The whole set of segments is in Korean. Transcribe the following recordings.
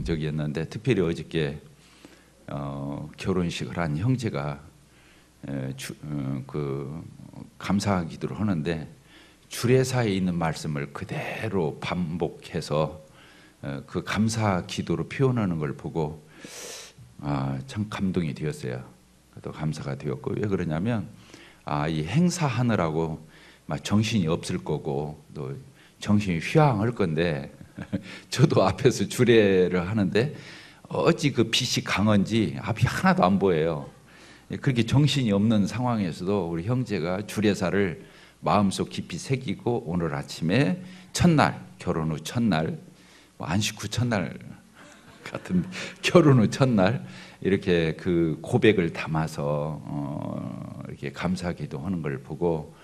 감동적이었는데 특별히 어저께 결혼식을 한 형제가 감사 기도를 하는데 주례사에 있는 말씀을 그대로 반복해서 그 감사 기도로 표현하는 걸 보고 참 감동이 되었어요. 또 감사가 되었고, 왜 그러냐면 이 행사하느라고 막 정신이 없을 거고 또 정신이 휘황할 건데 저도 앞에서 주례를 하는데 어찌 그 빛이 강한지 앞이 하나도 안 보여요. 그렇게 정신이 없는 상황에서도 우리 형제가 주례사를 마음속 깊이 새기고 오늘 아침에 첫날, 결혼 후 첫날, 안식 후 첫날 같은 결혼 후 첫날 이렇게 그 고백을 담아서 이렇게 감사기도 하는 걸 보고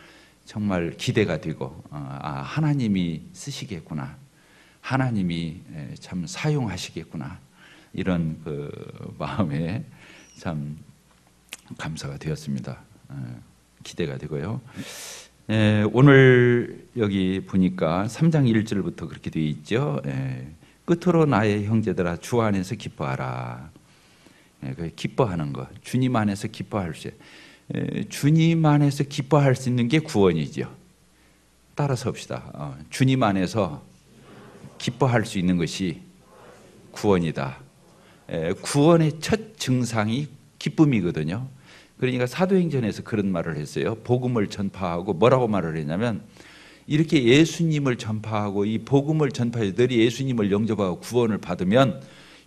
정말 기대가 되고 하나님이 쓰시겠구나, 하나님이 참 사용하시겠구나, 이런 그 마음에 참 감사가 되었습니다. 기대가 되고요. 오늘 여기 보니까 3장 1절부터 그렇게 되어 있죠. 끝으로 나의 형제들아 주 안에서 기뻐하라. 기뻐하는 것, 주님 안에서 기뻐할 수, 주님 안에서 기뻐할 수 있는 게 구원이죠. 따라서 합시다. 주님 안에서 기뻐할 수 있는 것이 구원이다. 구원의 첫 증상이 기쁨이거든요. 그러니까 사도행전에서 그런 말을 했어요. 복음을 전파하고 뭐라고 말을 했냐면, 이렇게 예수님을 전파하고 이 복음을 전파해서 너희 예수님을 영접하고 구원을 받으면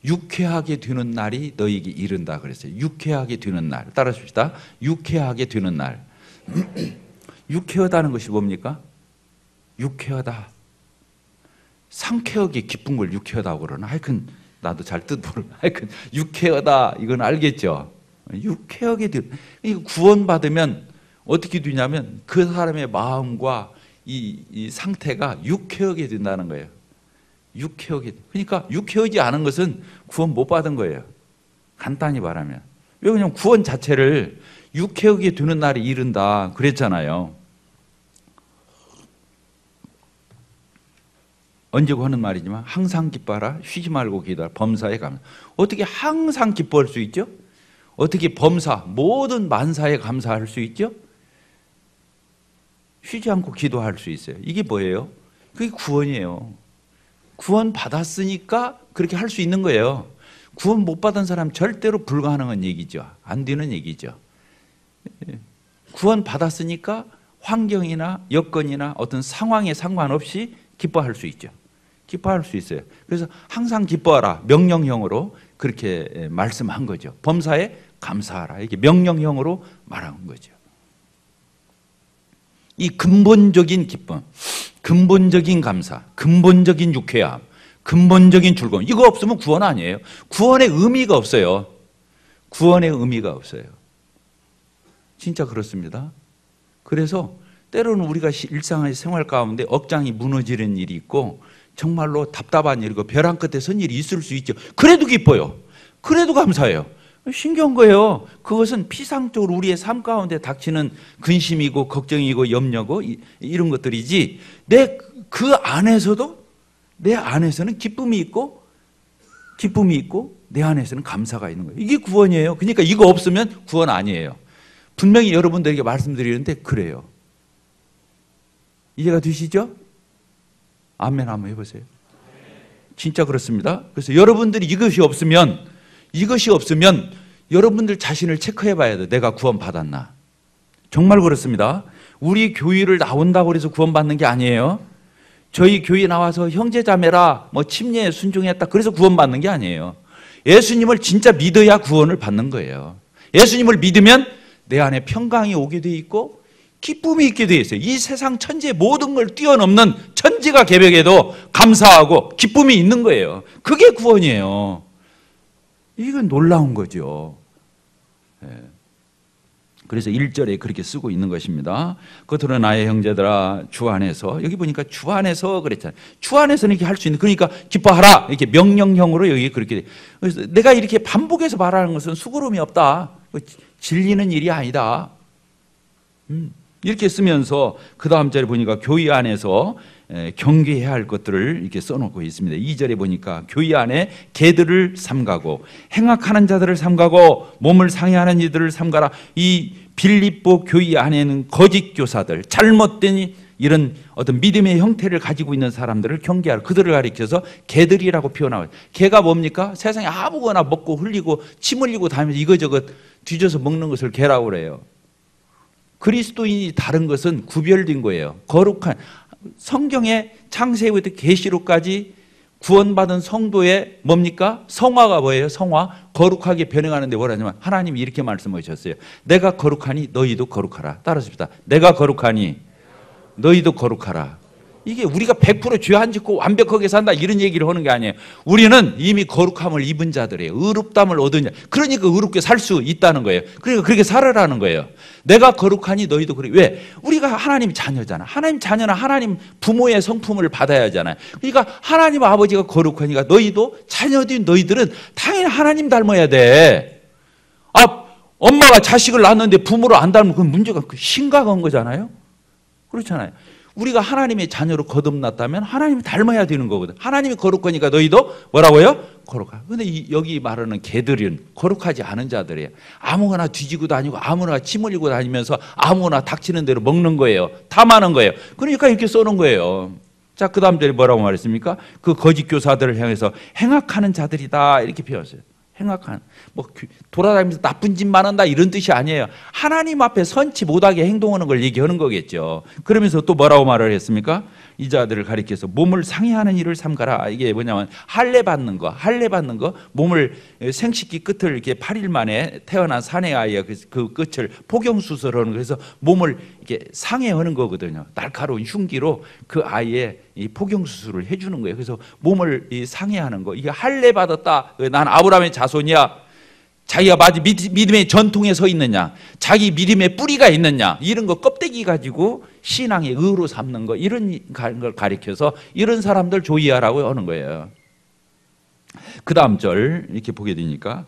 유쾌하게 되는 날이 너에게 이른다 그랬어요. 유쾌하게 되는 날. 따라합시다. 유쾌하게 되는 날. 유쾌하다는 것이 뭡니까? 유쾌하다. 상쾌하게 기쁜 걸 유쾌하다고 그러나? 하여튼 나도 잘 뜻 모르. 하여튼 유쾌하다 이건 알겠죠. 유쾌하게 되. 구원 받으면 어떻게 되냐면 그 사람의 마음과 이 상태가 유쾌하게 된다는 거예요. 유쾌하게. 그러니까 유쾌하지 않은 것은 구원 못 받은 거예요. 간단히 말하면. 왜 그냥 구원 자체를 유쾌하게 되는 날이 이른다 그랬잖아요. 언제고 하는 말이지만 항상 기뻐하라, 쉬지 말고 기도하라, 범사에 감사. 어떻게 항상 기뻐할 수 있죠? 어떻게 범사, 모든 만사에 감사할 수 있죠? 쉬지 않고 기도할 수 있어요. 이게 뭐예요? 그게 구원이에요. 구원 받았으니까 그렇게 할 수 있는 거예요. 구원 못 받은 사람 절대로 불가능한 얘기죠. 안 되는 얘기죠. 구원 받았으니까 환경이나 여건이나 어떤 상황에 상관없이 기뻐할 수 있죠. 기뻐할 수 있어요. 그래서 항상 기뻐하라, 명령형으로 그렇게 말씀한 거죠. 범사에 감사하라, 이게 명령형으로 말한 거죠. 이 근본적인 기쁨, 근본적인 감사, 근본적인 유쾌함, 근본적인 즐거움, 이거 없으면 구원 아니에요. 구원의 의미가 없어요. 구원의 의미가 없어요. 진짜 그렇습니다. 그래서 때로는 우리가 일상의 생활 가운데 억장이 무너지는 일이 있고 정말로 답답한 일이고 벼랑 끝에 선 일이 있을 수 있죠. 그래도 기뻐요. 그래도 감사해요. 신기한 거예요. 그것은 피상적으로 우리의 삶 가운데 닥치는 근심이고 걱정이고 염려고 이런 것들이지, 그 안에서도 내 안에서는 기쁨이 있고 내 안에서는 감사가 있는 거예요. 이게 구원이에요. 그러니까 이거 없으면 구원 아니에요. 분명히 여러분들에게 말씀드리는데 그래요. 이해가 되시죠? 아멘 한번 해보세요. 진짜 그렇습니다. 그래서 여러분들이 이것이 없으면 여러분들 자신을 체크해 봐야 돼요. 내가 구원 받았나? 정말 그렇습니다. 우리 교회를 나온다고 해서 구원 받는 게 아니에요. 저희 교회 나와서 형제자매라 침례에 순종했다 그래서 구원 받는 게 아니에요. 예수님을 진짜 믿어야 구원을 받는 거예요. 예수님을 믿으면 내 안에 평강이 오게 돼 있고 기쁨이 있게 돼 있어요. 이 세상 천지의 모든 걸 뛰어넘는 천지가 개벽에도 감사하고 기쁨이 있는 거예요. 그게 구원이에요. 이건 놀라운 거죠. 그래서 1절에 그렇게 쓰고 있는 것입니다. 겉으로 나의 형제들아 주 안에서, 여기 보니까 주 안에서 그랬잖아요. 주 안에서는 이렇게 할 수 있는, 그러니까 기뻐하라 이렇게 명령형으로 여기 그렇게 돼. 그래서 내가 이렇게 반복해서 말하는 것은 수고로움이 없다, 질리는 일이 아니다. 이렇게 쓰면서 그 다음 절에 보니까 교회 안에서 경계해야 할 것들을 이렇게 써놓고 있습니다. 2절에 보니까 교회 안에 개들을 삼가고 행악하는 자들을 삼가고 몸을 상해하는 이들을 삼가라. 이 빌립보 교회 안에는 거짓 교사들, 잘못된 이런 어떤 믿음의 형태를 가지고 있는 사람들을 경계하라. 그들을 가리켜서 개들이라고 표현하고, 개가 뭡니까? 세상에 아무거나 먹고 흘리고 침 흘리고 다니면서 이거저것 뒤져서 먹는 것을 개라고 그래요. 그리스도인이 다른 것은 구별된 거예요. 거룩한, 성경의 창세기부터 계시록까지 구원받은 성도의 뭡니까? 성화가 뭐예요? 성화. 거룩하게 변해가는데 뭐라냐면 하나님이 이렇게 말씀하셨어요. 내가 거룩하니 너희도 거룩하라. 따라합시다. 내가 거룩하니 너희도 거룩하라. 이게 우리가 100% 죄 안 짓고 완벽하게 산다 이런 얘기를 하는 게 아니에요. 우리는 이미 거룩함을 입은 자들이에요. 의롭담을 얻은 자. 그러니까 의롭게 살 수 있다는 거예요. 그러니까 그렇게 살아라는 거예요. 내가 거룩하니 너희도 그래. 왜? 우리가 하나님 자녀잖아. 하나님 자녀는 하나님 부모의 성품을 받아야 하잖아요. 그러니까 하나님 아버지가 거룩하니까 너희도 자녀들인 너희들은 당연히 하나님 닮아야 돼. 엄마가 자식을 낳았는데 부모를 안 닮으면 그건 문제가 심각한 거잖아요. 그렇잖아요. 우리가 하나님의 자녀로 거듭났다면 하나님이 닮아야 되는 거거든. 하나님이 거룩하니까 너희도 뭐라고요? 거룩하. 근데 여기 말하는 개들은 거룩하지 않은 자들이에요. 아무거나 뒤지고 다니고 아무나 침 흘리고 다니면서 아무거나 닥치는 대로 먹는 거예요. 탐하는 거예요. 그러니까 이렇게 써놓은 거예요. 자, 그 다음 절에 뭐라고 말했습니까? 그 거짓 교사들을 향해서 행악하는 자들이다 이렇게 표현했어요. 행악한, 뭐 돌아다니면서 나쁜 짓만 한다 이런 뜻이 아니에요. 하나님 앞에 선치 못하게 행동하는 걸 얘기하는 거겠죠. 그러면서 또 뭐라고 말을 했습니까? 이 자들을 가리켜서 몸을 상해하는 일을 삼가라. 이게 뭐냐면 할례 받는 거, 몸을 생식기 끝을 이렇게 8일 만에 태어난 사내 아이의 그 끝을 포경수술하는, 그래서 몸을 이렇게 상해하는 거거든요. 날카로운 흉기로 그 아이의 이 포경수술을 해주는 거예요. 그래서 몸을 상해하는 거, 이게 할례 받았다. 난 아브라함의 자손이야. 자기가 믿음의 전통에 서 있느냐, 자기 믿음의 뿌리가 있느냐, 이런 거 껍데기 가지고 신앙의 의로 삼는 거, 이런 걸 가리켜서 이런 사람들 조의하라고 하는 거예요. 그 다음 절 이렇게 보게 되니까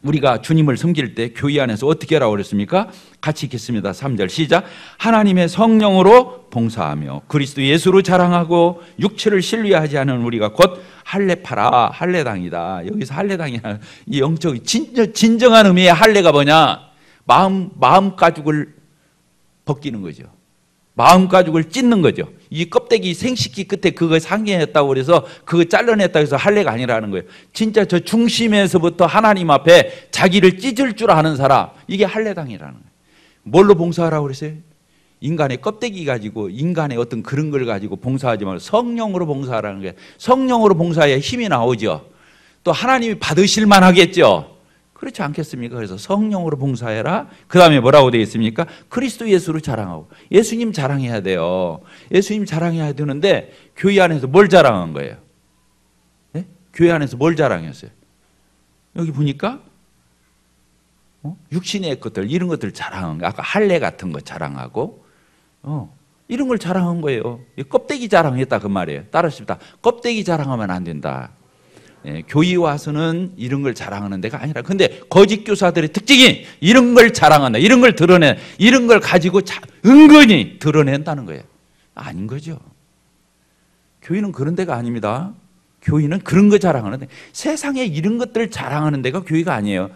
우리가 주님을 섬길 때 교회 안에서 어떻게 하라고 그랬습니까? 같이 읽겠습니다. 3절 시작. 하나님의 성령으로 봉사하며 그리스도 예수로 자랑하고 육체를 신뢰하지 않은 우리가 곧 할례파라. 할례당이다. 여기서 할례당이야. 이 영적 진정한 의미의 할례가 뭐냐? 마음 가죽을 벗기는 거죠. 마음 가죽을 찢는 거죠. 이 껍데기 생식기 끝에 그거 상해했다고 그래서 그거 잘라냈다고 해서 할례가 아니라는 거예요. 진짜 저 중심에서부터 하나님 앞에 자기를 찢을 줄 아는 사람, 이게 할례당이라는 거예요. 뭘로 봉사하라고 그랬어요? 인간의 껍데기 가지고, 인간의 어떤 그런 걸 가지고 봉사하지 말고 성령으로 봉사하라는 거예요. 성령으로 봉사해야 힘이 나오죠. 또 하나님이 받으실만 하겠죠. 그렇지 않겠습니까? 그래서 성령으로 봉사해라. 그 다음에 뭐라고 되어 있습니까? 그리스도 예수로 자랑하고. 예수님 자랑해야 돼요. 예수님 자랑해야 되는데 교회 안에서 뭘 자랑한 거예요? 네? 교회 안에서 뭘 자랑했어요? 여기 보니까 육신의 것들, 이런 것들 자랑한 거. 아까 할례 같은 거 자랑하고 이런 걸 자랑한 거예요. 껍데기 자랑했다 그 말이에요. 따라합시다. 껍데기 자랑하면 안 된다. 교회 와서는 이런 걸 자랑하는 데가 아니라, 근데 거짓 교사들의 특징이 이런 걸 자랑한다, 이런 걸 드러내, 이런 걸 가지고 은근히 드러낸다는 거예요. 아닌 거죠. 교회는 그런 데가 아닙니다. 교회는 그런 거 자랑하는데, 세상에 이런 것들을 자랑하는 데가 교회가 아니에요.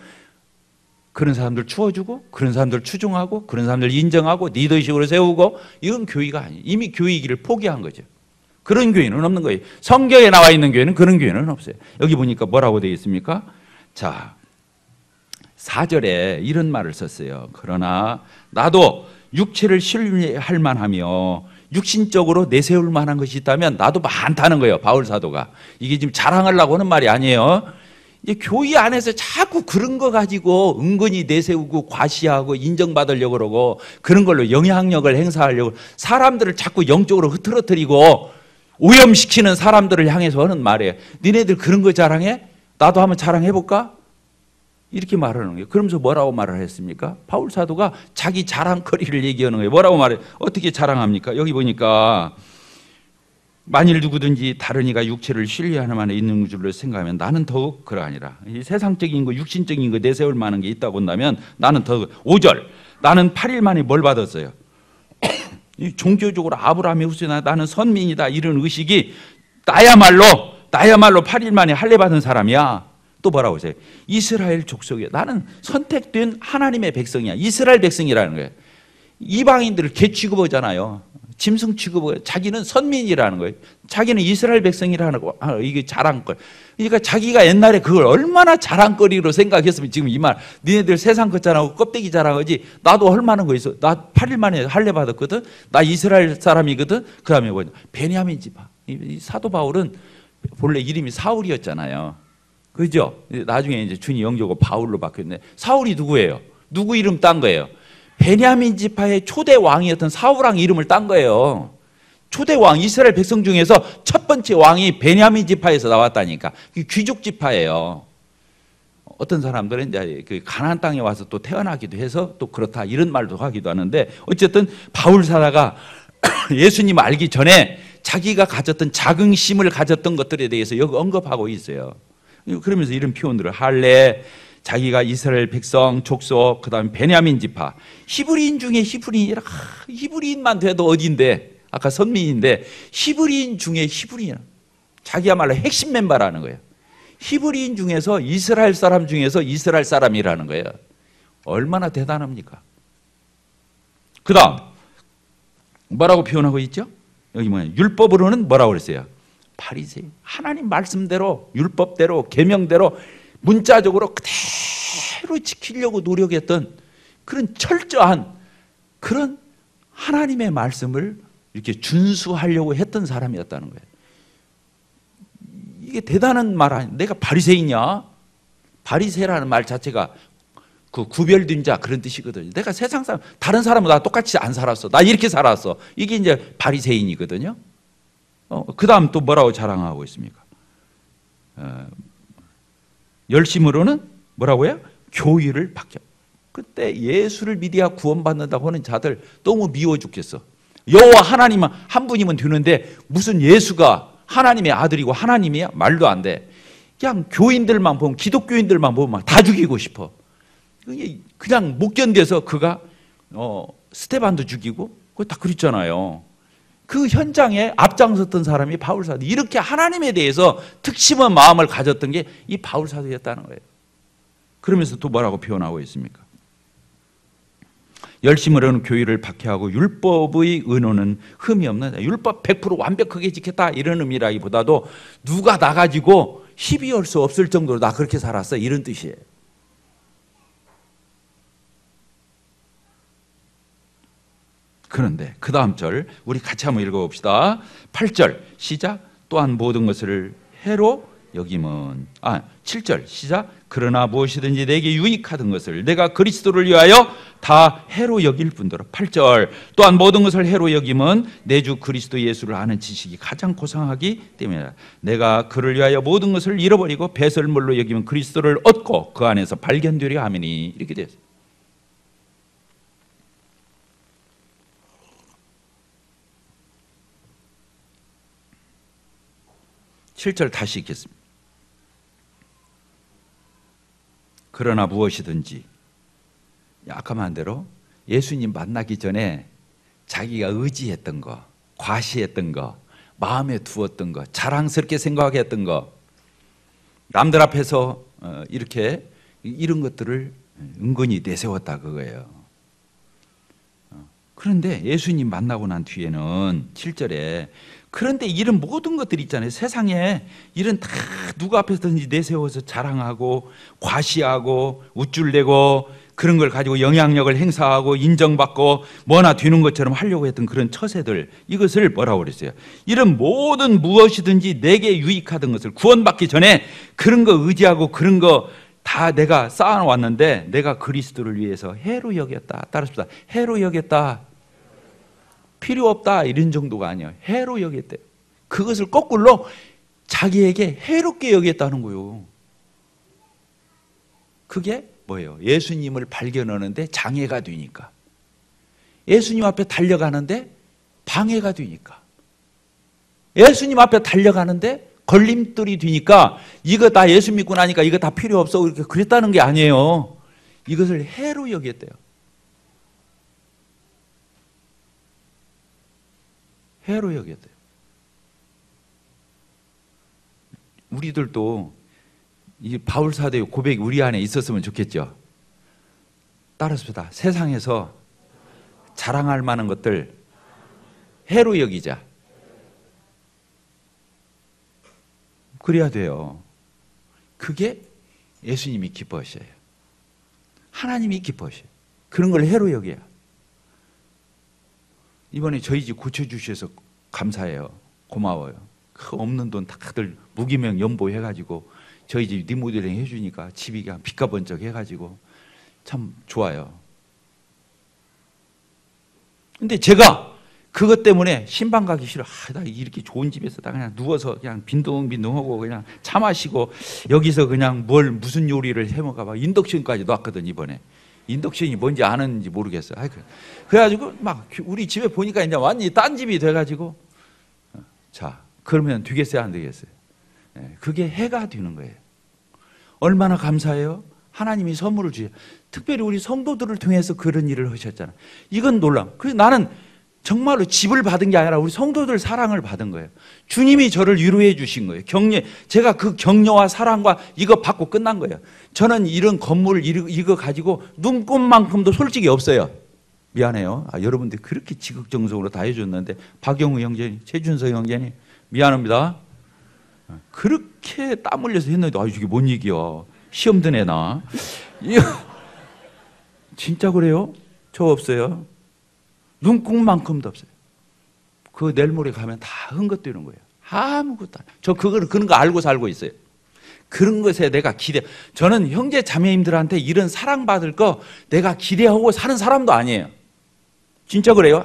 그런 사람들 추워주고, 그런 사람들 추종하고, 그런 사람들 인정하고, 리더십으로 세우고, 이건 교회가 아니에요. 이미 교회이기를 포기한 거죠. 그런 교회는 없는 거예요. 성경에 나와 있는 교회는 그런 교회는 없어요. 여기 보니까 뭐라고 되어 있습니까? 자, 4절에 이런 말을 썼어요. 그러나 나도 육체를 신뢰할 만하며 육신적으로 내세울 만한 것이 있다면 나도 많다는 거예요. 바울 사도가. 이게 지금 자랑하려고 하는 말이 아니에요. 이제 교회 안에서 자꾸 그런 거 가지고 은근히 내세우고 과시하고 인정받으려고 그러고, 그런 걸로 영향력을 행사하려고 사람들을 자꾸 영적으로 흐트러뜨리고 오염시키는 사람들을 향해서 하는 말이에요. 니네들 그런 거 자랑해? 나도 한번 자랑해볼까? 이렇게 말하는 거예요. 그러면서 뭐라고 말을 했습니까? 바울 사도가 자기 자랑거리를 얘기하는 거예요. 뭐라고 말해요? 어떻게 자랑합니까? 여기 보니까 만일 누구든지 다른 이가 육체를 신뢰하는 안에 있는 줄로 생각하면 나는 더욱 그러하니라. 이 세상적인 거, 육신적인 거 내세울 만한 게 있다고 한다면 나는 더욱. 5절, 나는 8일 만에 뭘 받았어요? 종교적으로 아브라함의 후손이다, 나는 선민이다, 이런 의식이 나야말로 8일 만에 할례 받은 사람이야. 또 뭐라고 하세요? 이스라엘 족속이야. 나는 선택된 하나님의 백성이야. 이스라엘 백성이라는 거예요. 이방인들을 개 취급하잖아요. 짐승 취급을. 자기는 선민이라는 거예요. 자기는 이스라엘 백성이라는 거. 이게 자랑거리. 그러니까 자기가 옛날에 그걸 얼마나 자랑거리로 생각했으면 지금 이 말, 니네들 세상 것 자랑하고 껍데기 자랑하지, 나도 할 만한 거 있어. 나 8일 만에 할례 받았거든. 나 이스라엘 사람이거든. 그 다음에 뭐냐, 베냐민 지파. 이 사도 바울은 본래 이름이 사울이었잖아요. 그죠? 나중에 이제 주님 영접하고 바울로 바뀌었네. 사울이 누구예요? 누구 이름 딴 거예요? 베냐민 지파의 초대 왕이었던 사울왕 이름을 딴 거예요. 초대 왕, 이스라엘 백성 중에서 첫 번째 왕이 베냐민 지파에서 나왔다니까. 귀족 지파예요. 어떤 사람들은 이제 그 가나안 땅에 와서 또 태어나기도 해서 또 그렇다 이런 말도 하기도 하는데, 어쨌든 바울 사라가 예수님 알기 전에 자기가 가졌던 자긍심을 가졌던 것들에 대해서 여기 언급하고 있어요. 그러면서 이런 표현들을 할례, 자기가 이스라엘 백성, 족속, 그 다음에 베냐민 지파, 히브리인 중에 히브리인이라. 히브리인만 돼도 어딘데, 아까 선민인데 히브리인 중에 히브리인, 자기야말로 핵심 멤버라는 거예요. 히브리인 중에서 이스라엘 사람 중에서 이스라엘 사람이라는 거예요. 얼마나 대단합니까? 그 다음 뭐라고 표현하고 있죠? 여기 뭐냐, 율법으로는 뭐라고 그랬어요? 바리새인. 하나님 말씀대로, 율법대로, 계명대로 문자적으로 그대로 지키려고 노력했던 그런 철저한 그런 하나님의 말씀을 이렇게 준수하려고 했던 사람이었다는 거예요. 이게 대단한 말 아니야. 내가 바리새인이야? 바리새라는 말 자체가 그 구별된 자 그런 뜻이거든요. 내가 세상 사람, 다른 사람은 나 똑같이 안 살았어. 나 이렇게 살았어. 이게 이제 바리새인이거든요. 그 다음 또 뭐라고 자랑하고 있습니까? 열심으로는 뭐라고요? 교의를 받겨. 그때 예수를 믿어야 구원받는다고 하는 자들 너무 미워 죽겠어. 여호와 하나님 한 분이면 되는데 무슨 예수가 하나님의 아들이고 하나님이야? 말도 안 돼. 그냥 교인들만 보면, 기독교인들만 보면 다 죽이고 싶어. 그냥 못 견뎌서 그가 스테반도 죽이고 다 그랬잖아요. 그 현장에 앞장섰던 사람이 바울 사도. 이렇게 하나님에 대해서 특심한 마음을 가졌던 게 이 바울 사도였다는 거예요. 그러면서 또 뭐라고 표현하고 있습니까? 열심으로는 교의를 박해하고 율법의 의논은 흠이 없는, 율법 100% 완벽하게 지켰다 이런 의미라기보다도 누가 나 가지고 시비할 수 없을 정도로 나 그렇게 살았어 이런 뜻이에요. 그런데 그 다음 절 우리 같이 한번 읽어봅시다. 8절 시작. 또한 모든 것을 해로 여김은, 7절 시작. 그러나 무엇이든지 내게 유익하던 것을 내가 그리스도를 위하여 다 해로 여길 뿐더러. 8절 또한 모든 것을 해로 여김은 내 주 그리스도 예수를 아는 지식이 가장 고상하기 때문이다. 내가 그를 위하여 모든 것을 잃어버리고 배설물로 여기면 그리스도를 얻고 그 안에서 발견되려 하미니. 이렇게 되어 있어요. 7절 다시 읽겠습니다. 그러나 무엇이든지, 아까 말한 대로 예수님 만나기 전에 자기가 의지했던 거, 과시했던 거, 마음에 두었던 거, 자랑스럽게 생각했던 거, 남들 앞에서 이렇게 이런 것들을 은근히 내세웠다 그거예요. 그런데 예수님 만나고 난 뒤에는 7절에 그런데 이런 모든 것들이 있잖아요. 세상에 이런 다 누구 앞에서든지 내세워서 자랑하고 과시하고 우쭐대고 그런 걸 가지고 영향력을 행사하고 인정받고 뭐나 되는 것처럼 하려고 했던 그런 처세들, 이것을 뭐라고 그랬어요? 이런 모든 무엇이든지 내게 유익하던 것을, 구원받기 전에 그런 거 의지하고 그런 거 다 내가 쌓아왔는데 내가 그리스도를 위해서 해로 여겼다. 따라합시다. 해로 여겼다. 필요 없다 이런 정도가 아니에요. 해로 여겼대. 그것을 거꾸로 자기에게 해롭게 여겼다는 거예요. 그게 뭐예요? 예수님을 발견하는데 장애가 되니까, 예수님 앞에 달려가는데 방해가 되니까, 예수님 앞에 달려가는데 걸림돌이 되니까 이거 다 예수 믿고 나니까 이거 다 필요 없어 이렇게 그랬다는 게 아니에요. 이것을 해로 여겼대요. 해로 여겼대요. 우리들도 이 바울 사도의 고백이 우리 안에 있었으면 좋겠죠. 따라서 세상에서 자랑할 만한 것들 해로 여기자. 그래야 돼요. 그게 예수님이 기뻐하셔요. 하나님이 기뻐하셔요. 그런 걸 해로 여겨야. 이번에 저희 집 고쳐주셔서 감사해요. 고마워요. 그 없는 돈 다들 무기명 연보해가지고 저희 집 리모델링 해주니까 집이 그냥 빛과 번쩍 해가지고 참 좋아요. 근데 제가 그것 때문에 신방 가기 싫어. 나 이렇게 좋은 집에서 나 그냥 누워서 그냥 빈둥빈둥하고 그냥 차 마시고 여기서 그냥 무슨 요리를 해 먹어 봐. 인덕션까지 놨거든 이번에. 인덕션이 뭔지 아는지 모르겠어요. 그래가지고 막 우리 집에 보니까 이제 완전히 딴 집이 돼가지고 자 그러면 되겠어요 안 되겠어요? 그게 해가 되는 거예요. 얼마나 감사해요? 하나님이 선물을 주셔. 특별히 우리 성도들을 통해서 그런 일을 하셨잖아요. 이건 놀라워. 그래서 나는 정말로 집을 받은 게 아니라 우리 성도들 사랑을 받은 거예요. 주님이 저를 위로해 주신 거예요. 제가 그 격려와 사랑과 이거 받고 끝난 거예요. 저는 이런 건물 이거 가지고 눈꼽만큼도 솔직히 없어요. 미안해요. 여러분들 그렇게 지극정성으로 다 해줬는데 박영우 형제님, 최준석 형제님 미안합니다. 그렇게 땀 흘려서 했는데 이게 뭔 얘기야. 시험 든 애나. 진짜 그래요? 저 없어요. 눈국만큼도 없어요. 그 내일 모레 가면 다 흥것되는 거예요. 아무것도 안. 저 그런 거 알고 살고 있어요. 그런 것에 내가 저는 형제 자매님들한테 이런 사랑받을 거 내가 기대하고 사는 사람도 아니에요. 진짜 그래요?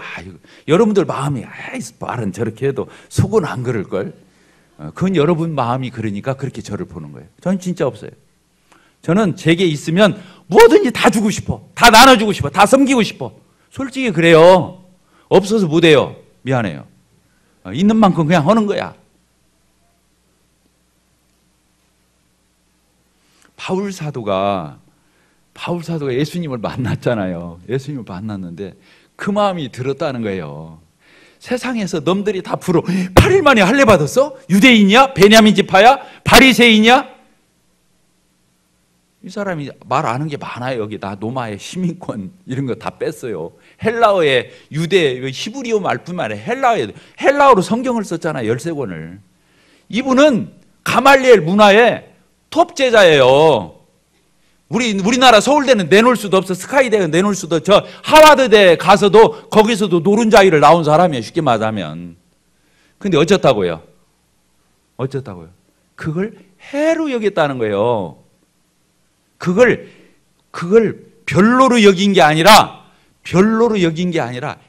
여러분들 마음이 말은 저렇게 해도 속은 안 그럴걸. 그건 여러분 마음이 그러니까 그렇게 저를 보는 거예요. 저는 진짜 없어요. 저는 제게 있으면 뭐든지 다 주고 싶어. 다 나눠주고 싶어. 다 섬기고 싶어. 솔직히 그래요. 없어서 못해요. 미안해요. 있는 만큼 그냥 하는 거야. 바울 사도가 예수님을 만났잖아요. 예수님을 만났는데 그 마음이 들었다는 거예요. 세상에서 놈들이 다 부러. 8일 만에 할례 받았어? 유대인이야? 베냐민 지파야? 바리새인이야? 이 사람이 말 아는 게 많아요. 여기 나 로마의 시민권 이런 거 다 뺐어요. 헬라어에 유대 히브리어 말뿐만 아니라 헬라어로 성경을 썼잖아요. 13권을. 이분은 가말리엘 문화의 톱 제자예요. 우리나라 서울대는 내놓을 수도 없어. 스카이대는 내놓을 수도 없어. 저 하와드대 가서도 거기서도 노른자위를 나온 사람이에요. 쉽게 말하면. 근데 어쩌다고요? 그걸 해로 여겼다는 거예요. 그걸 별로로 여긴 게 아니라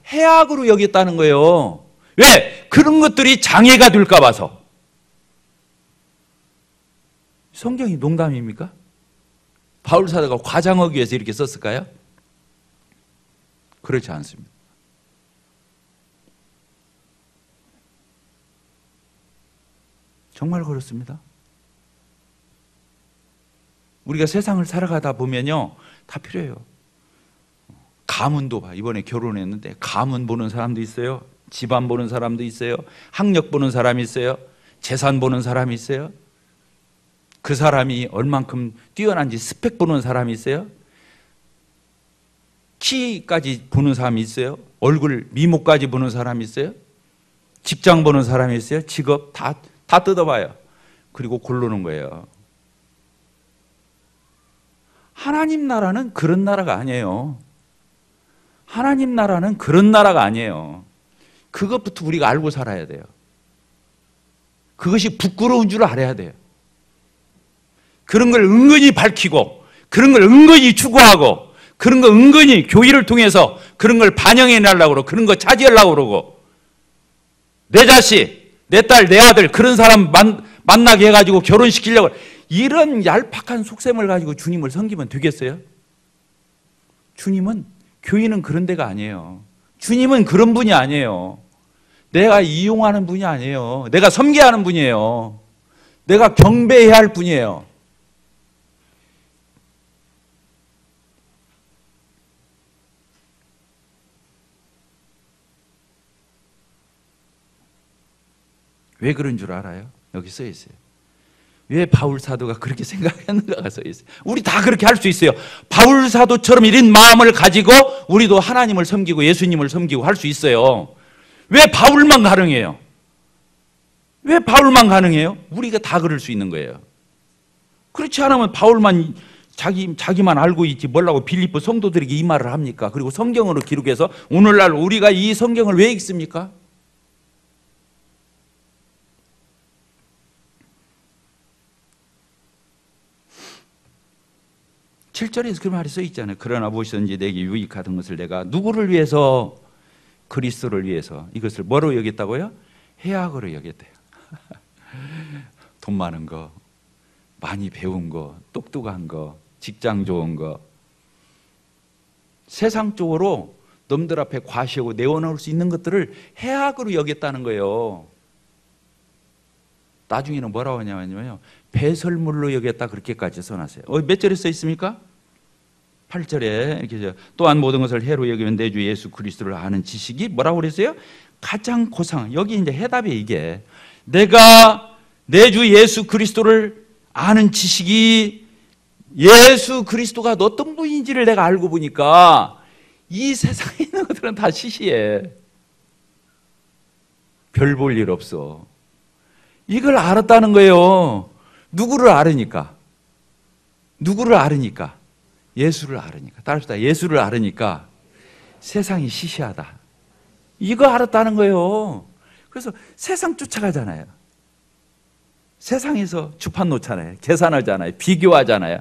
해악으로 여겼다는 거예요. 왜? 그런 것들이 장애가 될까 봐서. 성경이 농담입니까? 바울 사도가 과장하기 위해서 이렇게 썼을까요? 그렇지 않습니다. 정말 그렇습니다. 우리가 세상을 살아가다 보면요 다 필요해요. 가문도 봐. 이번에 결혼했는데 가문 보는 사람도 있어요. 집안 보는 사람도 있어요. 학력 보는 사람이 있어요. 재산 보는 사람이 있어요. 그 사람이 얼만큼 뛰어난지 스펙 보는 사람이 있어요. 키까지 보는 사람이 있어요. 얼굴 미모까지 보는 사람이 있어요. 직장 보는 사람이 있어요. 직업 다 뜯어봐요. 그리고 고르는 거예요. 하나님 나라는 그런 나라가 아니에요. 하나님 나라는 그런 나라가 아니에요. 그것부터 우리가 알고 살아야 돼요. 그것이 부끄러운 줄 알아야 돼요. 그런 걸 은근히 밝히고 그런 걸 은근히 추구하고 그런 거 은근히 교회를 통해서 그런 걸 반영해 내려고 그러고 그런 거 차지하려고 그러고 내 자식, 내 딸, 내 아들 그런 사람 만나게 해가지고 결혼시키려고 이런 얄팍한 속셈을 가지고 주님을 섬기면 되겠어요? 주님은 교회는 그런 데가 아니에요. 주님은 그런 분이 아니에요. 내가 이용하는 분이 아니에요. 내가 섬겨야 하는 분이에요. 내가 경배해야 할 분이에요. 왜 그런 줄 알아요? 여기 써 있어요. 왜 바울 사도가 그렇게 생각했는가가 써 있어요. 우리 다 그렇게 할 수 있어요. 바울 사도처럼 이런 마음을 가지고 우리도 하나님을 섬기고 예수님을 섬기고 할 수 있어요. 왜 바울만 가능해요? 왜 바울만 가능해요? 우리가 다 그럴 수 있는 거예요. 그렇지 않으면 바울만 자기만 알고 있지 뭐라고 빌립보 성도들에게 이 말을 합니까? 그리고 성경으로 기록해서 오늘날 우리가 이 성경을 왜 읽습니까? 7절에서 그 말이 써 있잖아요. 그러나 무엇이든지 내게 유익하던 것을 내가 누구를 위해서? 그리스도를 위해서 이것을 뭐로 여겼다고요? 해악으로 여겼대요. 돈 많은 거, 많이 배운 거, 똑똑한 거, 직장 좋은 거, 세상적으로 놈들 앞에 과시하고 내어놓을 수 있는 것들을 해악으로 여겼다는 거예요. 나중에는 뭐라고 하냐면요, 배설물로 여겼다 그렇게까지 써놨어요. 몇 절에 써 있습니까? 8절에 이렇게 또한 모든 것을 해로 여기면 내 주 예수 그리스도를 아는 지식이 뭐라고 그랬어요? 가장 고상. 여기 이제 해답이 이게 내가 내 주 예수 그리스도를 아는 지식이 예수 그리스도가 어떤 분인지를 내가 알고 보니까 이 세상에 있는 것들은 다 시시해. 별 볼 일 없어. 이걸 알았다는 거예요. 누구를 알으니까? 누구를 알으니까? 예수를 알으니까. 따라합시다. 예수를 알으니까 세상이 시시하다. 이거 알았다는 거예요. 그래서 세상 쫓아가잖아요. 세상에서 주판 놓잖아요. 계산하잖아요. 비교하잖아요.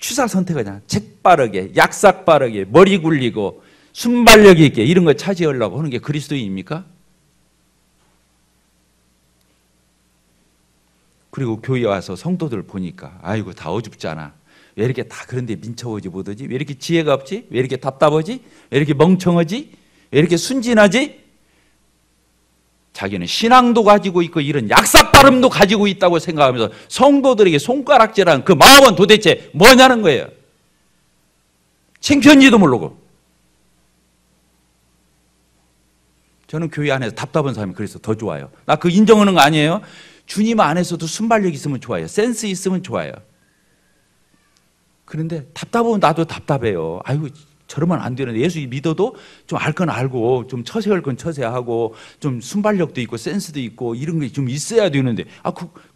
취사 선택하잖아요. 책 바르게, 약삭 바르게, 머리 굴리고 순발력 있게 이런 거 차지하려고 하는 게 그리스도인입니까? 그리고 교회 와서 성도들 보니까 아이고 다 어줍잖아. 왜 이렇게 다 그런데 민첩하지 못하지? 왜 이렇게 지혜가 없지? 왜 이렇게 답답하지? 왜 이렇게 멍청하지? 왜 이렇게 순진하지? 자기는 신앙도 가지고 있고 이런 약삭 발음도 가지고 있다고 생각하면서 성도들에게 손가락질하는 그 마음은 도대체 뭐냐는 거예요. 창피한지도 모르고. 저는 교회 안에서 답답한 사람이 그래서 더 좋아요. 나 그 인정하는 거 아니에요. 주님 안에서도 순발력 있으면 좋아요. 센스 있으면 좋아요. 그런데 답답하면 나도 답답해요. 아이고 저러면 안 되는데 예수 믿어도 좀 알 건 알고 좀 처세할 건 처세하고 좀 순발력도 있고 센스도 있고 이런 게 좀 있어야 되는데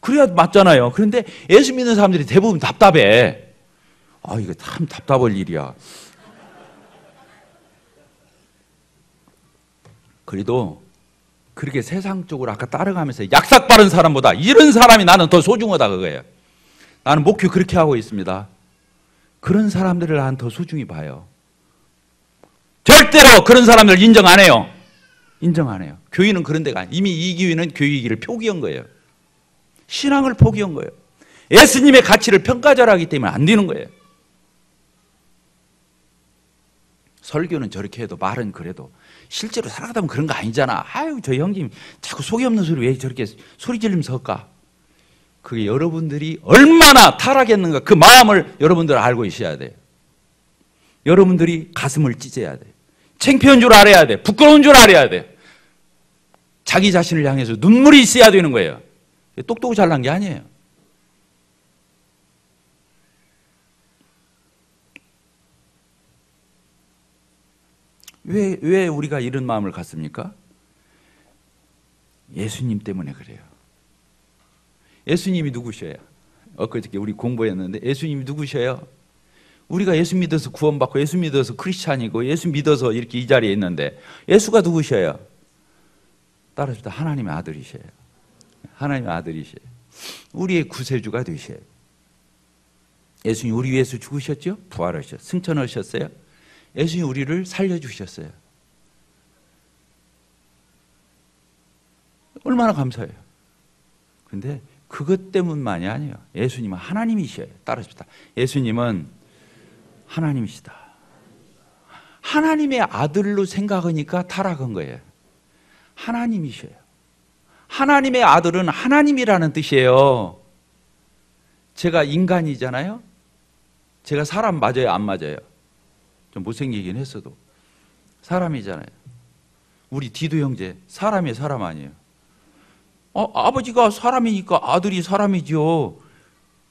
그래야 맞잖아요. 그런데 예수 믿는 사람들이 대부분 답답해. 아 이거 참 답답할 일이야. 그래도 그렇게 세상적으로 아까 따라가면서 약삭 바른 사람보다 이런 사람이 나는 더 소중하다 그거예요. 나는 목표 그렇게 하고 있습니다. 그런 사람들을 나는 더 소중히 봐요. 절대로 그런 사람들 인정 안 해요. 인정 안 해요. 교회는 그런 데가 아니에요. 이미 이 교회는 교회이기를 포기한 거예요. 신앙을 포기한 거예요. 예수님의 가치를 평가절하기 때문에 안 되는 거예요. 설교는 저렇게 해도 말은 그래도 실제로 살아가다 보면 그런 거 아니잖아. 아유 저 형님 자꾸 속이 없는 소리 왜 저렇게 소리 지르면서 할까? 그게 여러분들이 얼마나 타락했는가 그 마음을 여러분들 알고 있어야 돼요. 여러분들이 가슴을 찢어야 돼요. 창피한 줄 알아야 돼. 부끄러운 줄 알아야 돼. 자기 자신을 향해서 눈물이 있어야 되는 거예요. 똑똑히 잘난 게 아니에요. 왜 우리가 이런 마음을 갖습니까? 예수님 때문에 그래요. 예수님이 누구셔요? 엊그저께 우리 공부했는데 예수님이 누구셔요? 우리가 예수 믿어서 구원받고 예수 믿어서 크리스찬이고 예수 믿어서 이렇게 이 자리에 있는데 예수가 누구셔요? 따라합시다. 하나님의 아들이셔요. 하나님의 아들이셔요. 우리의 구세주가 되셔요. 예수님 우리 위해서 죽으셨죠? 부활하셨어요. 승천하셨어요. 예수님 우리를 살려주셨어요. 얼마나 감사해요. 그런데 그것 때문만이 아니에요. 예수님은 하나님이셔요. 따라합시다. 예수님은 하나님이시다. 하나님의 아들로 생각하니까 타락한 거예요. 하나님이셔요. 하나님의 아들은 하나님이라는 뜻이에요. 제가 인간이잖아요. 제가 사람 맞아요, 안 맞아요? 좀 못생기긴 했어도 사람이잖아요. 우리 디도 형제 사람이에요, 사람 아니에요? 아버지가 사람이니까 아들이 사람이죠.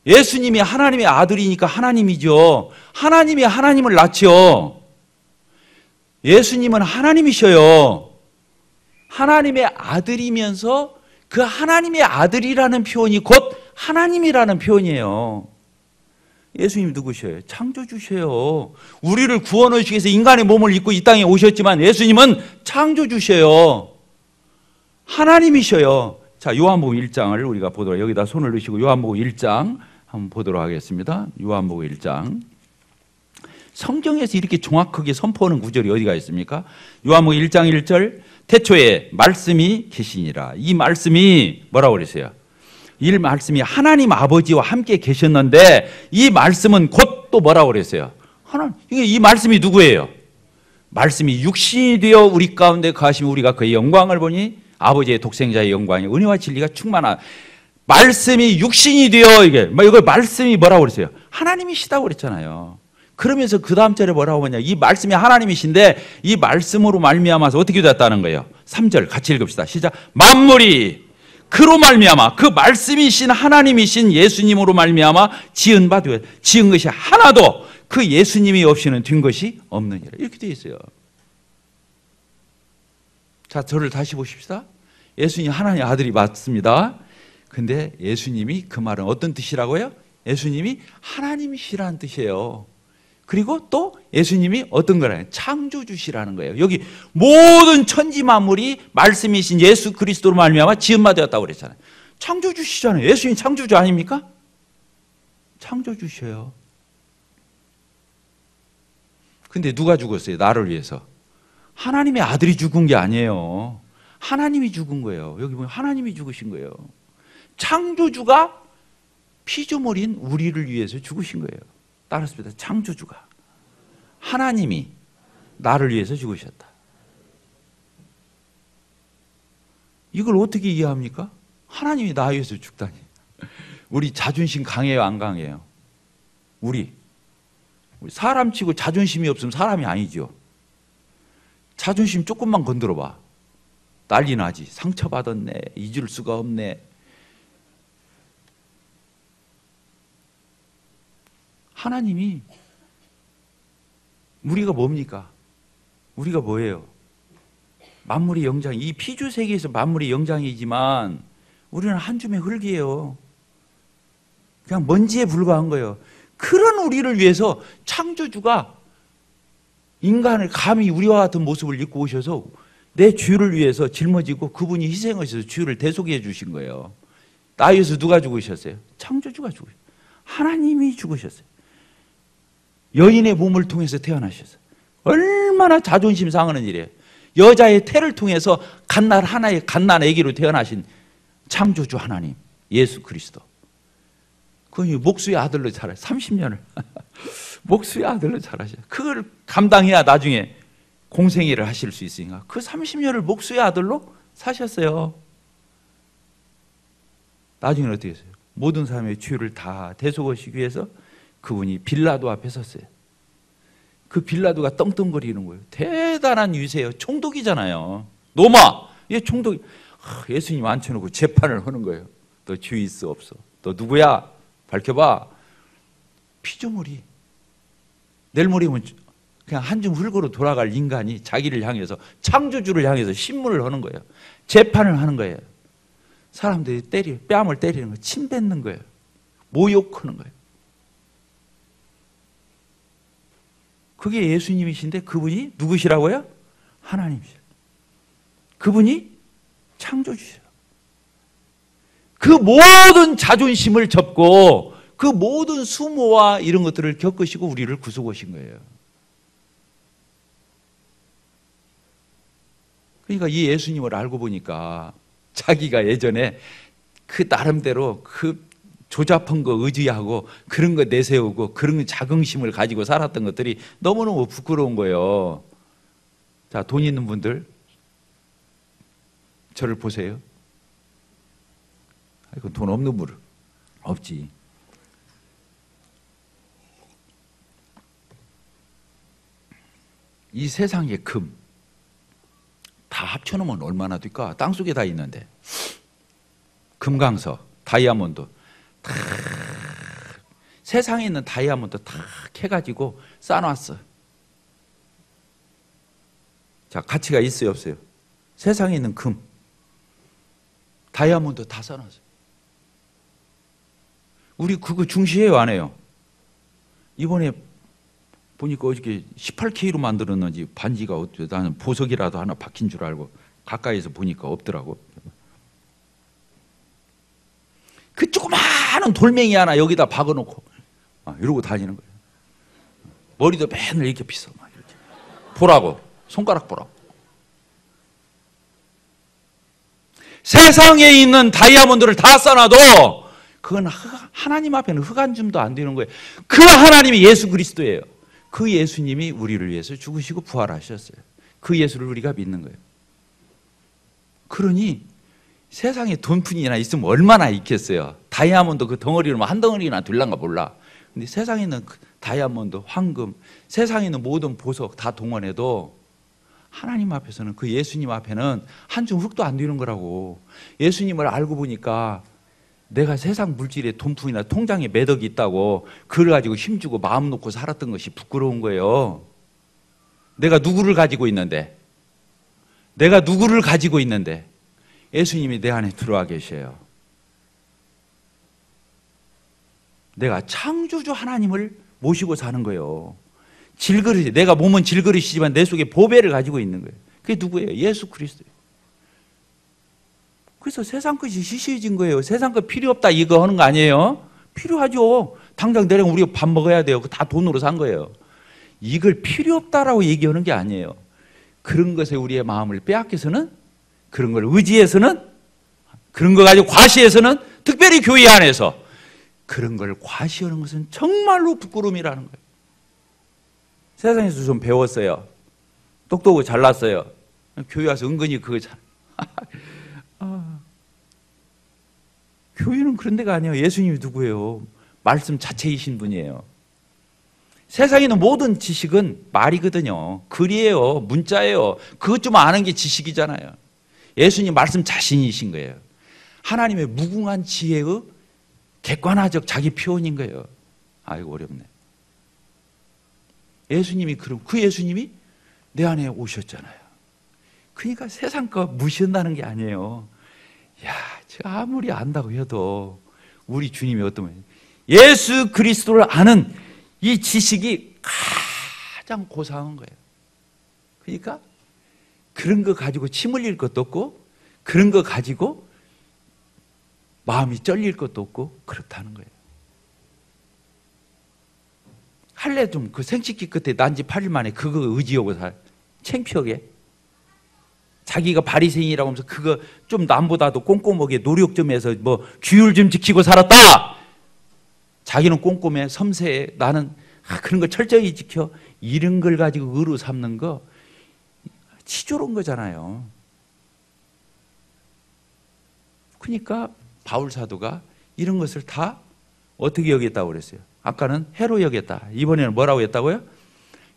예수님이 하나님의 아들이니까 하나님이죠. 하나님이 하나님을 낳죠. 예수님은 하나님이셔요. 하나님의 아들이면서 그 하나님의 아들이라는 표현이 곧 하나님이라는 표현이에요. 예수님 누구셔요? 창조주셔요. 우리를 구원하시기 위해서 인간의 몸을 입고 이 땅에 오셨지만 예수님은 창조주셔요. 하나님이셔요. 자, 요한복음 1장을 우리가 보도록, 여기다 손을 넣으시고 요한복음 1장 한번 보도록 하겠습니다. 요한복음 1장. 성경에서 이렇게 정확하게 선포하는 구절이 어디가 있습니까? 요한복음 1장 1절, 태초에 말씀이 계시니라. 이 말씀이 뭐라고 그랬어요? 이 말씀이 하나님 아버지와 함께 계셨는데 이 말씀은 곧 또 뭐라고 그랬어요? 이 말씀이 누구예요? 말씀이 육신이 되어 우리 가운데 거하시며 우리가 그의 영광을 보니 아버지의 독생자의 영광이 은혜와 진리가 충만한, 말씀이 육신이 되어, 이걸 말씀이 뭐라고 그랬어요? 하나님이시다고 그랬잖아요. 그러면서 그 다음 절에 뭐라고 하냐? 이 말씀이 하나님이신데 이 말씀으로 말미암아서 어떻게 됐다는 거예요? 3절 같이 읽읍시다. 시작. 만물이 그로 말미암아, 그 말씀이신 하나님이신 예수님으로 말미암아 지은 바 되어, 지은 것이 하나도 그 예수님이 없이는 된 것이 없느니라. 이렇게 되어 있어요. 자, 저를 다시 보십시다. 예수님 하나님의 아들이 맞습니다. 근데 예수님이, 그 말은 어떤 뜻이라고요? 예수님이 하나님이시라는 뜻이에요. 그리고 또 예수님이 어떤 거라요? 창조주시라는 거예요. 여기 모든 천지 만물이 말씀이신 예수 그리스도로 말미암아 지은 바 되었다고 그랬잖아요. 창조주시잖아요. 예수님 창조주 아닙니까? 창조주셔요. 근데 누가 죽었어요? 나를 위해서. 하나님의 아들이 죽은 게 아니에요. 하나님이 죽은 거예요. 여기 보면 하나님이 죽으신 거예요. 창조주가 피조물인 우리를 위해서 죽으신 거예요. 따랐습니다. 창조주가, 하나님이 나를 위해서 죽으셨다. 이걸 어떻게 이해합니까? 하나님이 나 위해서 죽다니. 우리 자존심 강해요, 안 강해요? 우리 사람 치고 자존심이 없으면 사람이 아니죠. 자존심 조금만 건드려 봐. 난리 나지. 상처받았네. 잊을 수가 없네. 하나님이, 우리가 뭡니까? 우리가 뭐예요? 만물의 영장, 이 피조 세계에서 만물의 영장이지만 우리는 한 줌의 흙이에요. 그냥 먼지에 불과한 거예요. 그런 우리를 위해서 창조주가 인간을 감히 우리와 같은 모습을 입고 오셔서 내 죄를 위해서 짊어지고 그분이 희생하셔서 죄를 대속해 주신 거예요. 나 위해서 누가 죽으셨어요? 창조주가 죽으셨어요. 하나님이 죽으셨어요. 여인의 몸을 통해서 태어나셨어요. 얼마나 자존심 상하는 일이에요. 여자의 태를 통해서 갓날 하나의 갓난 아기로 태어나신 창조주 하나님 예수 그리스도. 그 목수의 아들로 자라요. 30년을 목수의 아들로 자라셔요. 그걸 감당해야 나중에 공생애를 하실 수 있으니까 그 30년을 목수의 아들로 사셨어요. 나중에는 어떻게 했어요? 모든 사람의 죄를 다 대속하시기 위해서 그분이 빌라도 앞에 섰어요. 그 빌라도가 떵떵거리는 거예요. 대단한 유세예요. 총독이잖아요. 로마, 얘 총독이. 예수님 앉혀놓고 재판을 하는 거예요. 너 죄 있어 없어? 너 누구야? 밝혀봐. 피조물이 내일 모레면 그냥 한 줌 흙으로 돌아갈 인간이 자기를 향해서, 창조주를 향해서 신문을 하는 거예요. 재판을 하는 거예요. 사람들이 뺨을 때리는 거예요. 침 뱉는 거예요. 모욕하는 거예요. 그게 예수님이신데 그분이 누구시라고요? 하나님이시죠. 그분이 창조주시죠. 그 모든 자존심을 접고 그 모든 수모와 이런 것들을 겪으시고 우리를 구속하신 거예요. 그러니까 이 예수님을 알고 보니까 자기가 예전에 그 나름대로 그 조잡한 거 의지하고 그런 거 내세우고 그런 자긍심을 가지고 살았던 것들이 너무너무 부끄러운 거예요. 자, 돈 있는 분들, 저를 보세요. 이거 돈 없는 분 없지. 이 세상의 금 다 합쳐놓으면 얼마나 될까? 땅속에 다 있는데 금강석, 다이아몬드 다 세상에 있는 다이아몬드 다 해가지고 쌓아놨어. 자, 가치가 있어요, 없어요? 세상에 있는 금, 다이아몬드 다 쌓아놨어요. 우리 그거 중시해요, 안 해요? 이번에 보니까 어저께 18K로 만들었는지 반지가 어때요? 나는 보석이라도 하나 박힌 줄 알고 가까이서 보니까 없더라고. 그 조그마한 돌멩이 하나 여기다 박아놓고 이러고 다니는 거예요. 머리도 맨날 이렇게 빗어. 막 이렇게. 보라고. 손가락 보라고. 세상에 있는 다이아몬드를 다 쌓아놔도 그건 하나님 앞에는 흙 한 줌도 안 되는 거예요. 그 하나님이 예수 그리스도예요. 그 예수님이 우리를 위해서 죽으시고 부활하셨어요. 그 예수를 우리가 믿는 거예요. 그러니 세상에 돈푼이나 있으면 얼마나 있겠어요. 다이아몬드 그 덩어리로 한 덩어리나 들란가 몰라. 근데 세상에 있는 다이아몬드, 황금, 세상에 있는 모든 보석 다 동원해도 하나님 앞에서는, 그 예수님 앞에는 한 줌 흙도 안 되는 거라고. 예수님을 알고 보니까 내가 세상 물질에 돈푼이나 통장에 매덕이 있다고 그걸 가지고 힘주고 마음 놓고 살았던 것이 부끄러운 거예요. 내가 누구를 가지고 있는데, 예수님이 내 안에 들어와 계셔요. 내가 창조주 하나님을 모시고 사는 거예요. 질그릇이, 내가 몸은 질그릇이지만 내 속에 보배를 가지고 있는 거예요. 그게 누구예요? 예수 그리스도예요. 그래서 세상 것이 시시해진 거예요. 세상 것 필요 없다 이거 하는 거 아니에요? 필요하죠. 당장 내일 우리가 밥 먹어야 돼요. 그거 다 돈으로 산 거예요. 이걸 필요 없다라고 얘기하는 게 아니에요. 그런 것에 우리의 마음을 빼앗겨서는, 그런 걸 의지해서는, 그런 거 가지고 과시해서는, 특별히 교회 안에서 그런 걸 과시하는 것은 정말로 부끄러움이라는 거예요. 세상에서 좀 배웠어요. 똑똑하고 잘났어요. 교회 와서 은근히 그거 잘. 교회는 그런 데가 아니에요. 예수님이 누구예요? 말씀 자체이신 분이에요. 세상에 있는 모든 지식은 말이거든요. 글이에요. 문자예요. 그것 좀 아는 게 지식이잖아요. 예수님 말씀 자신이신 거예요. 하나님의 무궁한 지혜의 객관화적 자기 표현인 거예요. 아이고 어렵네. 예수님이 그 예수님이 내 안에 오셨잖아요. 그러니까 세상 거 무시한다는 게 아니에요. 야, 제가 아무리 안다고 해도 우리 주님이 어떤 분이에요? 예수 그리스도를 아는 이 지식이 가장 고상한 거예요. 그러니까 그런 거 가지고 침 흘릴 것도 없고, 그런 거 가지고 마음이 쩔릴 것도 없고, 그렇다는 거예요. 할래 좀 그 생식기 끝에 난지 8일 만에 그거 의지하고 살. 창피하게. 자기가 바리새인이라고 하면서 그거 좀 남보다도 꼼꼼하게 노력 좀 해서 뭐 규율 좀 지키고 살았다. 자기는 꼼꼼해, 섬세해. 나는 그런 거 철저히 지켜. 이런 걸 가지고 의로 삼는 거 치졸한 거잖아요. 그러니까 바울 사도가 이런 것을 다 어떻게 여겼다고 그랬어요? 아까는 해로 여겼다. 이번에는 뭐라고 했다고요?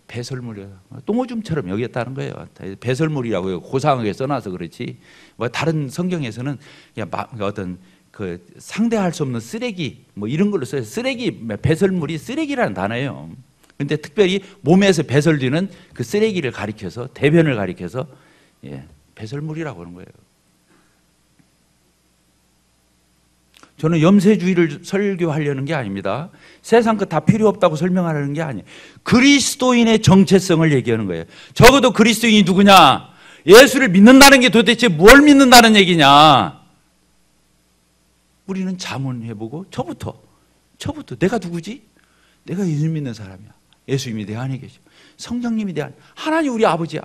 배설물이요. 똥오줌처럼 여겼다는 거예요. 배설물이라고 고상하게 써놔서 그렇지. 뭐 다른 성경에서는 그냥 어떤 그 상대할 수 없는 쓰레기 뭐 이런 걸로 써요. 쓰레기, 배설물이 쓰레기라는 단어예요. 근데 특별히 몸에서 배설되는 그 쓰레기를 가리켜서, 대변을 가리켜서 배설물이라고 하는 거예요. 저는 염세주의를 설교하려는 게 아닙니다. 세상 거 다 필요 없다고 설명하려는 게 아니에요. 그리스도인의 정체성을 얘기하는 거예요. 적어도 그리스도인이 누구냐? 예수를 믿는다는 게 도대체 뭘 믿는다는 얘기냐? 우리는 자문해보고 저부터 내가 누구지? 내가 예수 믿는 사람이야. 예수님이 내 안에 계시고 성령님이 내 안에, 하나님 우리 아버지야.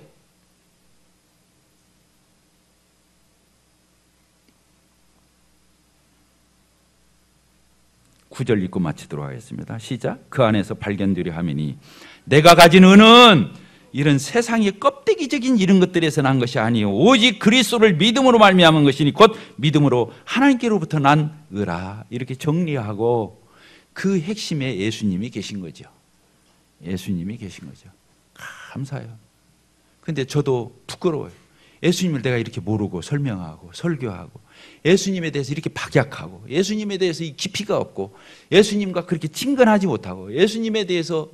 구절 읽고 마치도록 하겠습니다. 시작. 그 안에서 발견되려 하매니 내가 가진 은은 이런 세상의 껍데기적인 이런 것들에서 난 것이 아니요 오직 그리스도를 믿음으로 말미암은 것이니 곧 믿음으로 하나님께로부터 난 의라. 이렇게 정리하고 그 핵심에 예수님이 계신 거죠. 예수님이 계신 거죠. 감사해요. 근데 저도 부끄러워요. 예수님을 내가 이렇게 모르고 설명하고 설교하고 예수님에 대해서 이렇게 박약하고 예수님에 대해서 이 깊이가 없고 예수님과 그렇게 친근하지 못하고 예수님에 대해서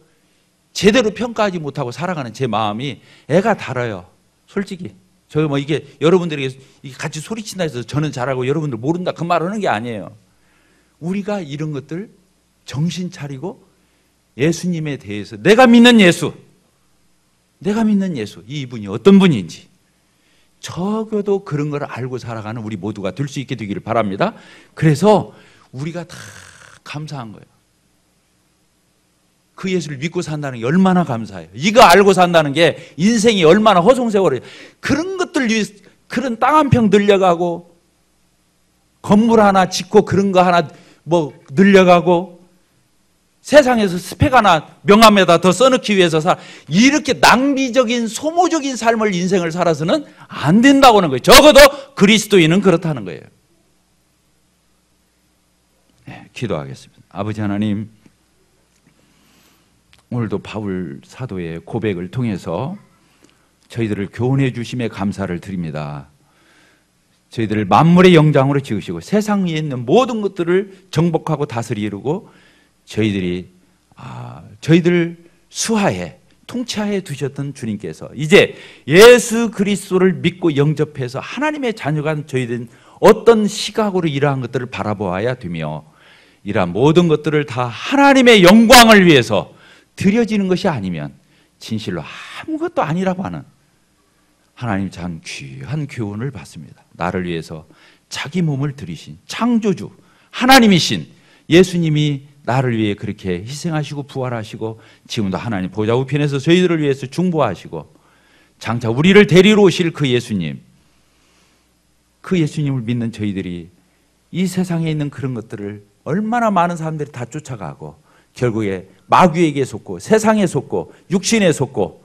제대로 평가하지 못하고 살아가는 제 마음이 애가 달아요. 솔직히. 저 뭐 이게 여러분들에게 같이 소리친다 해서 저는 잘하고 여러분들 모른다 그 말 하는 게 아니에요. 우리가 이런 것들 정신 차리고 예수님에 대해서 내가 믿는 예수 이분이 어떤 분인지 적어도 그런 걸 알고 살아가는 우리 모두가 될 수 있게 되기를 바랍니다. 그래서 우리가 다 감사한 거예요. 그 예수를 믿고 산다는 게 얼마나 감사해요. 이거 알고 산다는 게 인생이 얼마나 허송세월이에요. 그런 것들 위해 그런 땅 한 평 늘려가고 건물 하나 짓고 그런 거 하나 뭐 늘려가고 세상에서 스펙 하나 명함에다 더 써넣기 위해서 이렇게 낭비적인 소모적인 삶을 인생을 살아서는 안 된다고 하는 거예요. 적어도 그리스도인은 그렇다는 거예요. 네, 기도하겠습니다. 아버지 하나님, 오늘도 바울 사도의 고백을 통해서 저희들을 교훈해 주심에 감사를 드립니다. 저희들을 만물의 영장으로 지으시고 세상 위에 있는 모든 것들을 정복하고 다스리고 저희들 수하에 통치하에 두셨던 주님께서 이제 예수 그리스도를 믿고 영접해서 하나님의 자녀가 저희들은 어떤 시각으로 이러한 것들을 바라보아야 되며 이러한 모든 것들을 다 하나님의 영광을 위해서 드려지는 것이 아니면 진실로 아무것도 아니라고 하는 하나님 참 귀한 교훈을 받습니다. 나를 위해서 자기 몸을 들이신 창조주 하나님이신 예수님이 나를 위해 그렇게 희생하시고 부활하시고 지금도 하나님 보좌 우편에서 저희들을 위해서 중보하시고 장차 우리를 데리러 오실 그 예수님, 그 예수님을 믿는 저희들이 이 세상에 있는 그런 것들을 얼마나 많은 사람들이 다 쫓아가고 결국에 마귀에게 속고 세상에 속고 육신에 속고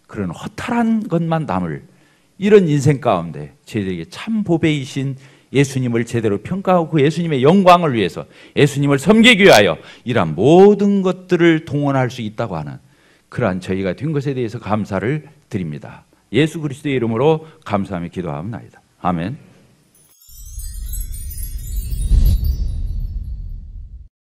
그런 허탈한 것만 남을 이런 인생 가운데 저희들에게 참 보배이신 예수님을 제대로 평가하고 그 예수님의 영광을 위해서 예수님을 섬기기 위하여 이러한 모든 것들을 동원할 수 있다고 하는 그러한 저희가 된 것에 대해서 감사를 드립니다. 예수 그리스도의 이름으로 감사하며 기도하옵나이다. 아멘.